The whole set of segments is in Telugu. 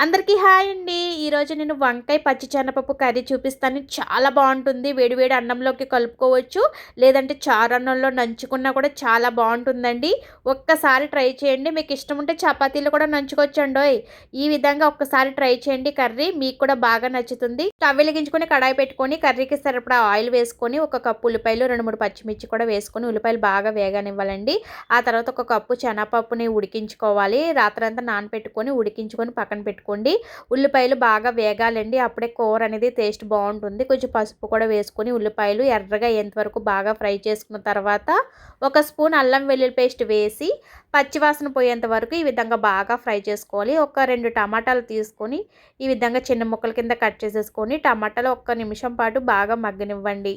అందరికీ హాయ్ అండి. ఈరోజు నేను వంకాయ పచ్చి శనగపప్పు కర్రీ చూపిస్తాను. చాలా బాగుంటుంది. వేడివేడి అన్నంలోకి కలుపుకోవచ్చు, లేదంటే చారన్నంలో నంచుకున్నా కూడా చాలా బాగుంటుందండి. ఒక్కసారి ట్రై చేయండి. మీకు ఇష్టం ఉంటే చపాతీలు కూడా నంచుకోవచ్చండోయ్. ఈ విధంగా ఒక్కసారి ట్రై చేయండి. కర్రీ మీకు కూడా బాగా నచ్చుతుంది. స్టవ్ వెలిగించుకొని కడాయి పెట్టుకొని కర్రీకి సరిపడా ఆయిల్ వేసుకొని ఒక కప్పు ఉల్లిపాయలు 2-3 పచ్చిమిర్చి కూడా వేసుకొని ఉల్లిపాయలు బాగా వేగనివ్వాలండి. ఆ తర్వాత ఒక కప్పు శనగపప్పుని ఉడికించుకోవాలి. రాత్రంతా నానబెట్టుకొని ఉడికించుకొని పక్కన పెట్టుకోండి. ఉల్లిపాయలు బాగా వేగాలండి. అప్పుడే కూర అనేది టేస్ట్ బాగుంటుంది. కొంచెం పసుపు కూడా వేసుకొని ఉల్లిపాయలు ఎర్రగా అయ్యేంత వరకు బాగా ఫ్రై చేసుకున్న తర్వాత ఒక స్పూన్ అల్లం వెల్లుల్లి పేస్ట్ వేసి పచ్చివాసన పోయేంత వరకు ఈ విధంగా బాగా ఫ్రై చేసుకోవాలి. ఒక 2 టమాటాలు తీసుకొని ఈ విధంగా చిన్న ముక్కల కింద కట్ చేసేసుకొని టమాటాలు ఒక్క నిమిషం పాటు బాగా మగ్గనివ్వండి.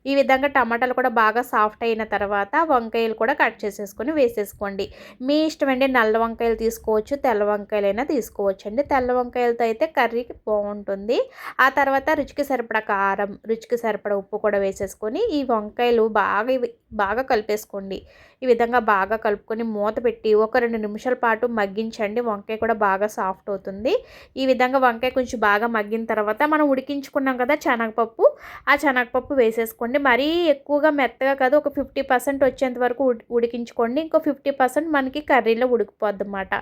ఈ విధంగా టమాటాలు కూడా బాగా సాఫ్ట్ అయిన తర్వాత వంకాయలు కూడా కట్ చేసేసుకొని వేసేసుకోండి. మీ ఇష్టం అండి. నల్ల వంకాయలు తీసుకోవచ్చు, తెల్ల వంకాయలైనా తీసుకోవచ్చు అండి. తెల్ల వంకాయలతో అయితే కర్రీకి బాగుంటుంది. ఆ తర్వాత రుచికి సరిపడా కారం, రుచికి సరిపడా ఉప్పు కూడా వేసేసుకొని ఈ వంకాయలు బాగా కలిపేసుకోండి. ఈ విధంగా బాగా కలుపుకొని మూత పెట్టి ఒక 2 నిమిషాల పాటు మగ్గించండి. వంకాయ కూడా బాగా సాఫ్ట్ అవుతుంది. ఈ విధంగా వంకాయ కొంచెం బాగా మగ్గిన తర్వాత మనం ఉడికించుకున్నాం కదా శనగపప్పు, ఆ శనగపప్పు వేసేసుకోండి. మరీ ఎక్కువగా మెత్తగా కాదు, ఒక 50% వచ్చేంత వరకు ఉడికించుకోండి. ఇంకో 50% మనకి కర్రీలో ఉడికిపోద్ది అన్నమాట.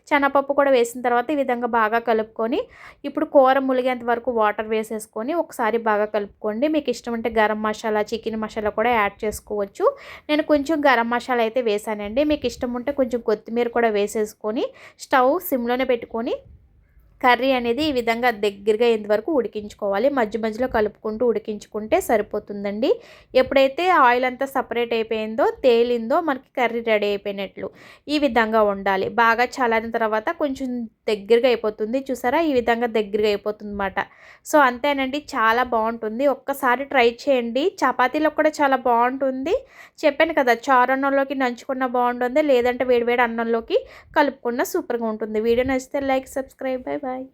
శనగపప్పు కూడా వేసిన తర్వాత ఈ విధంగా బాగా కలుపుకొని ఇప్పుడు కూర ములిగేంత వరకు వాటర్ వేసేసుకొని ఒకసారి బాగా కలుపుకోండి. మీకు ఇష్టం ఉంటే గరం మసాలా, చికెన్ మసాలా కూడా యాడ్ చేసుకోవచ్చు. నేను కొంచెం గరం మసాలా అయితే వేసానండి. మీకు ఇష్టం ఉంటే కొంచెం కొత్తిమీర కూడా వేసేసుకొని స్టవ్ సిమ్లోనే పెట్టుకొని కర్రీ అనేది ఈ విధంగా దగ్గరగా అయ్యేంతవరకు ఉడికించుకోవాలి. మధ్య మధ్యలో కలుపుకుంటూ ఉడికించుకుంటే సరిపోతుందండి. ఎప్పుడైతే ఆయిల్ అంతా సపరేట్ అయిపోయిందో, తేలిందో మనకి కర్రీ రెడీ అయిపోయినట్లు. ఈ విధంగా ఉండాలి. బాగా చల్లారిన తర్వాత కొంచెం దగ్గరగా అయిపోతుంది. చూసారా, ఈ విధంగా దగ్గరగా అయిపోతుందన్నమాట. సో అంతేనండి, చాలా బాగుంటుంది. ఒక్కసారి ట్రై చేయండి. చపాతీలో కూడా చాలా బాగుంటుంది. చెప్పాను కదా, చారు అన్నంలోకి నంచుకున్న బాగుంటుంది, లేదంటే వేడివేడి అన్నంలోకి కలుపుకున్న సూపర్గా ఉంటుంది. వీడియో నచ్చితే లైక్, సబ్స్క్రైబ్. Bye bye.